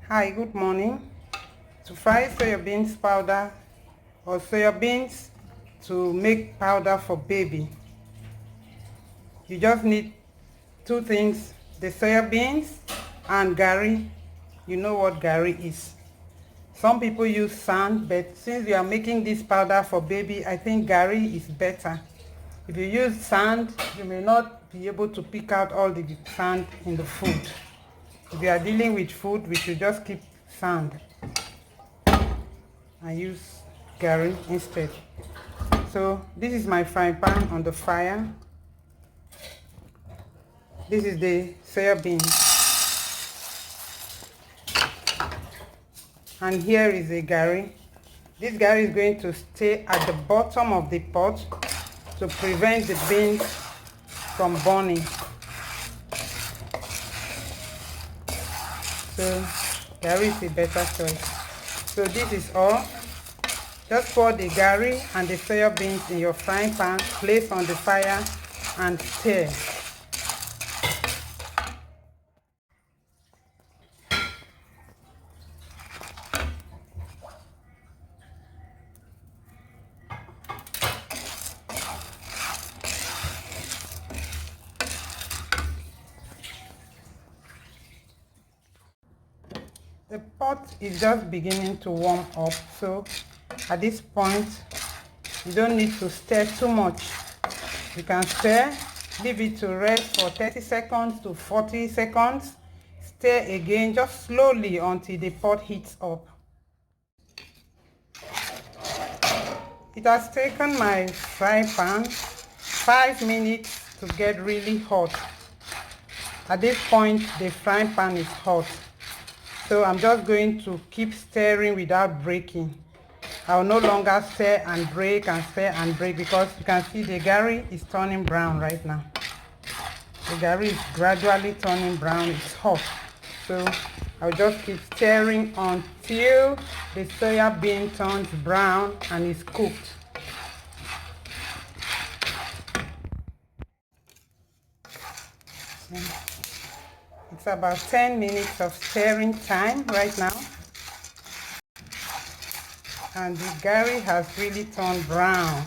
Hi, good morning. To fry soybeans powder or soybeans to make powder for baby, you just need two things: the soybeans and gari. You know what gari is. Some people use sand, but since we are making this powder for baby, I think gari is better. If you use sand, you may not be able to pick out all the sand in the food. If you are dealing with food, we should just keep sand and use gari instead. So this is my frying pan on the fire. This is the soya bean, and here is the gari. This gari is going to stay at the bottom of the pot to prevent the beans from burning. So gari is a better choice. So this is all. Just pour the gari and the soya beans in your frying pan, place on the fire and stir. The pot is just beginning to warm up, so at this point you don't need to stir too much. You can stir, leave it to rest for 30 seconds to 40 seconds. Stir again, just slowly until the pot heats up. It has taken my frying pan 5 minutes to get really hot. At this point the frying pan is hot, so I'm just going to keep stirring without breaking. I will no longer stir and break and stir and break, because you can see the gari is turning brown right now. The gari is gradually turning brown. It's hot, so I'll just keep stirring until the soya bean turns brown and is cooked. It's about 10 minutes of stirring time right now, and the gari has really turned brown.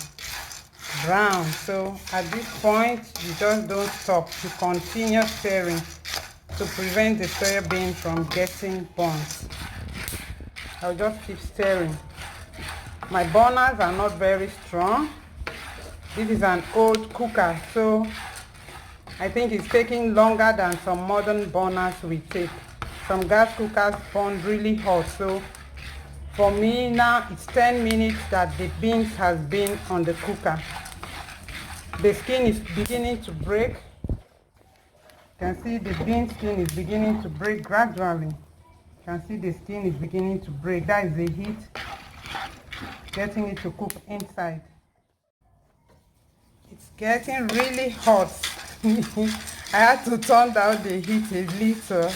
So at this point you just don't stop, you continue stirring to prevent the soya bean from getting burnt. I'll just keep stirring. My burners are not very strong. This is an old cooker, so I think it's taking longer than some modern burners we take. Some gas cookers burn really hot, so for me now it's 10 minutes that the beans has been on the cooker. The skin is beginning to break. You can see the bean skin is beginning to break gradually. You can see the skin is beginning to break. That is the heat getting it to cook inside. It's getting really hot. I had to turn down the heat a little.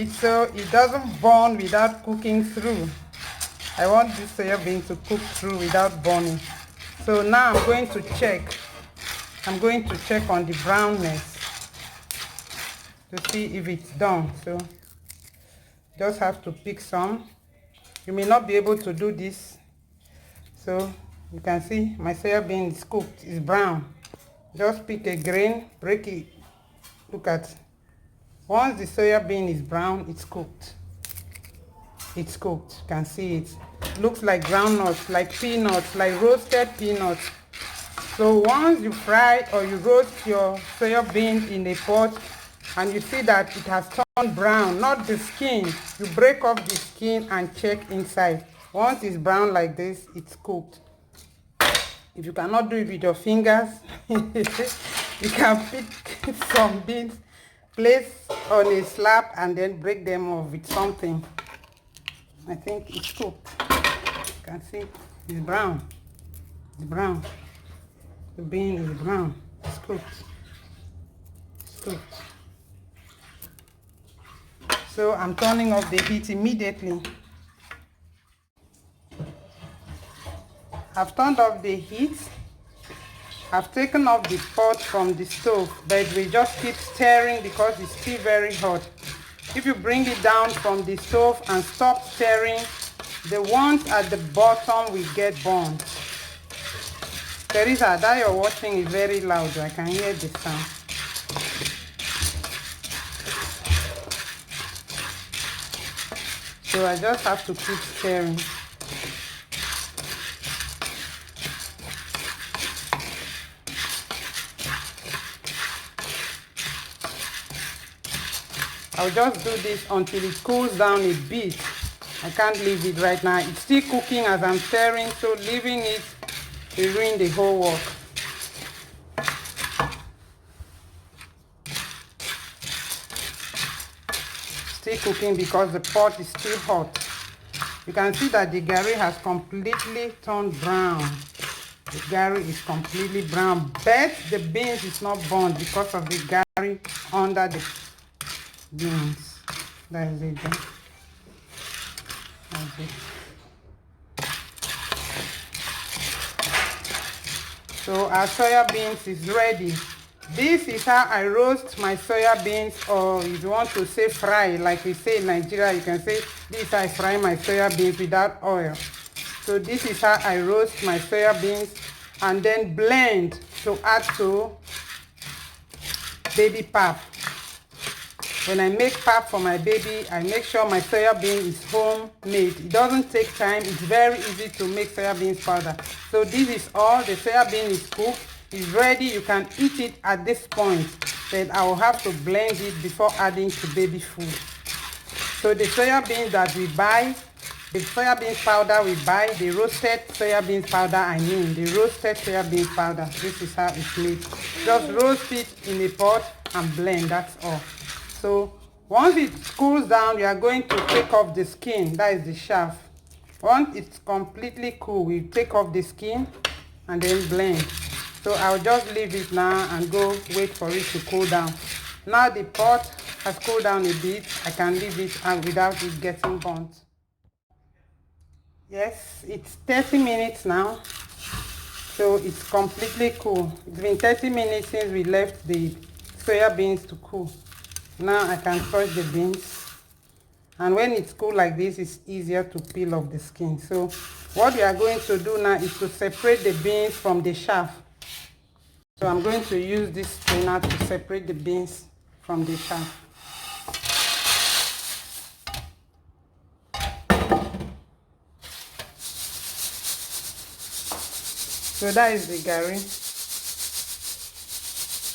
So it doesn't burn without cooking through. I want this soya bean to cook through without burning. So now I'm going to check on the brownness to see if it's done. So just have to pick some. You may not be able to do this. So you can see my soya bean is cooked, it's brown. Just pick a grain, break it. Look at. Once the soya bean is brown, it's cooked. It's cooked. You can see it. Looks like groundnuts, like peanuts, like roasted peanuts. So once you fry or you roast your soya bean in a pot and you see that it has turned brown, not the skin, you break off the skin and check inside. Once it's brown like this, it's cooked. If you cannot do it with your fingers, you can pick some beans, place on a slab and then break them off with something. I think it's cooked. You can see it's brown. It's brown. The bean is brown. It's cooked. It's cooked. So I'm turning off the heat immediately. I've turned off the heat. I've taken off the pot from the stove, but we just keep stirring because it's still very hot. If you bring it down from the stove and stop stirring, the ones at the bottom will get burnt. Teresa, that you're watching is very loud. I can hear the sound. So I just have to keep stirring. I'll just do this until it cools down a bit. I can't leave it right now. It's still cooking as I'm stirring, so leaving it will ruin the whole work. Still cooking because the pot is still hot. You can see that the gari has completely turned brown. The gari is completely brown, but the beans is not burnt because of the gari under the beans. That is it. That's it. So our soya beans is ready. This is how I roast my soya beans, or if you want to say fry, like we say in Nigeria, you can say this is how I fry my soya beans without oil. So this is how I roast my soya beans and then blend to add to baby pap. When I make pap for my baby, I make sure my soya bean is homemade. It doesn't take time. It's very easy to make soya beans powder. So this is all. The soya bean is cooked. It's ready. You can eat it at this point. Then I will have to blend it before adding to baby food. So the soya beans that we buy, the soya beans powder we buy, the roasted soya beans powder, the roasted soya beans powder. This is how it's made. Just roast it in a pot and blend. That's all. So once it cools down, you are going to take off the skin. That is the shaft. Once it's completely cool, we take off the skin and then blend. So I'll just leave it now and go wait for it to cool down. Now the pot has cooled down a bit. I can leave it and without it getting burnt. Yes, it's 30 minutes now. So it's completely cool. It's been 30 minutes since we left the soya beans to cool. Now I can crush the beans, and when it's cool like this, it's easier to peel off the skin. So what we are going to do now is to separate the beans from the chaff. So I'm going to use this strainer to separate the beans from the chaff. So that is the gari.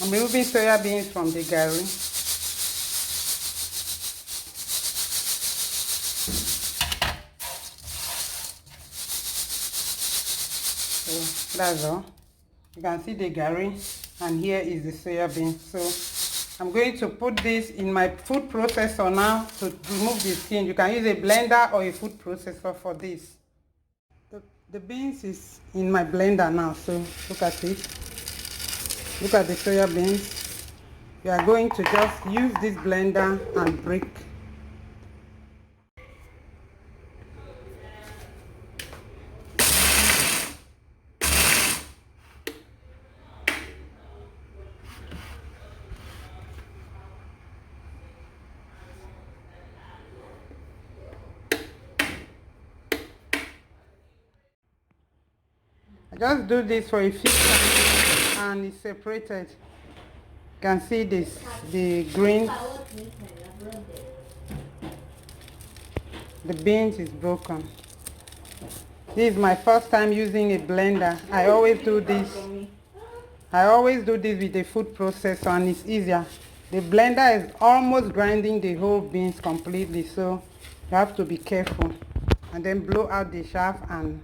I'm removing soya beans from the gari. So that's all. You can see the gari, and here is the soya bean. So I'm going to put this in my food processor now to remove the skin. You can use a blender or a food processor for this. The beans is in my blender now, so look at it. Look at the soya beans. You are going to just use this blender and break. I just do this for a few seconds and it's separated. You can see this, the green, the beans is broken. This is my first time using a blender. I always do this with a food processor, and it's easier. The blender is almost grinding the whole beans completely, so you have to be careful. And then blow out the shaft and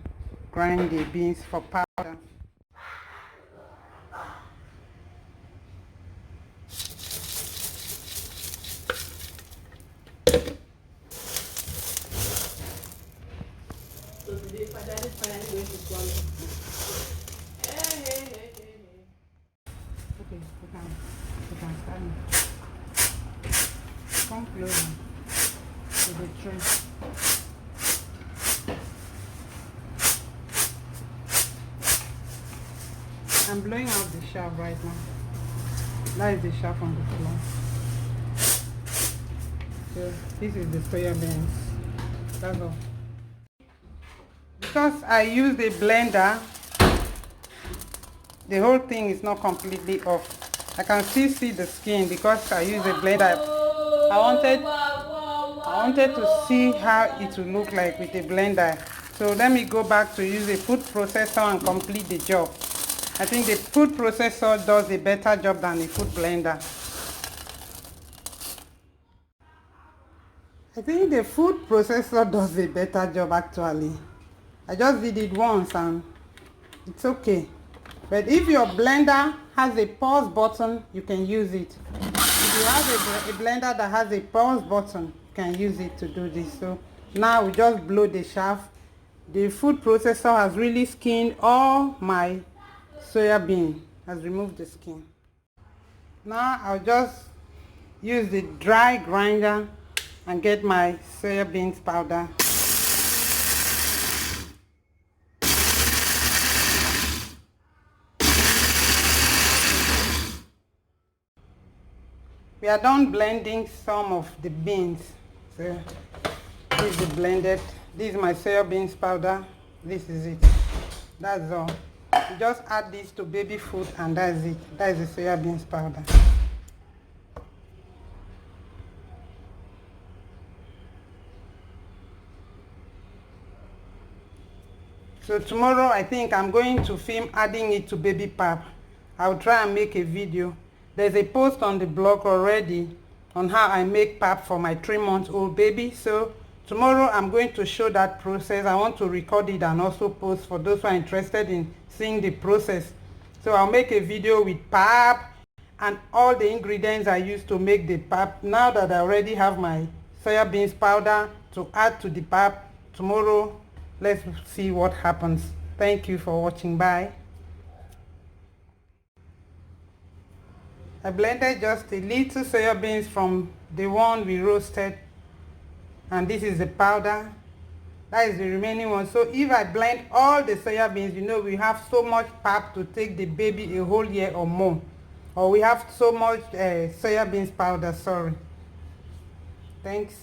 grind the beans for powder. Okay, you can start now. Come closer to the tray. I'm blowing out the shaft right now. That is the shaft on the floor. So this is the soya beans. That's all. Because I used a blender, the whole thing is not completely off. I can still see the skin because I use a blender. I wanted to see how it will look like with a blender. So let me go back to use a food processor and complete the job. I think the food processor does a better job than the food blender. I think the food processor does a better job actually. I just did it once and it's okay. But if your blender has a pause button, you can use it. If you have a blender that has a pause button, you can use it to do this. So now we just blow the shaft. The food processor has really skinned all my soya bean, has removed the skin. Now I'll just use the dry grinder and get my soya beans powder. We are done blending some of the beans. So this is the blended. This is my soya beans powder. This is it. That's all. You just add this to baby food and that's it. That is the soya beans powder. So tomorrow I think I'm going to film adding it to baby pap. I'll try and make a video. There's a post on the blog already on how I make pap for my 3-month-old baby. So tomorrow I'm going to show that process. I want to record it and also post for those who are interested in seeing the process. So I'll make a video with pap and all the ingredients I use to make the pap. Now that I already have my soya beans powder to add to the pap, tomorrow let's see what happens. Thank you for watching. Bye. I blended just a little soya beans from the one we roasted, and this is the powder. That is the remaining one. So if I blend all the soya beans, you know we have so much pap to take the baby a whole year or more, or we have so much soya beans powder. Sorry. Thanks.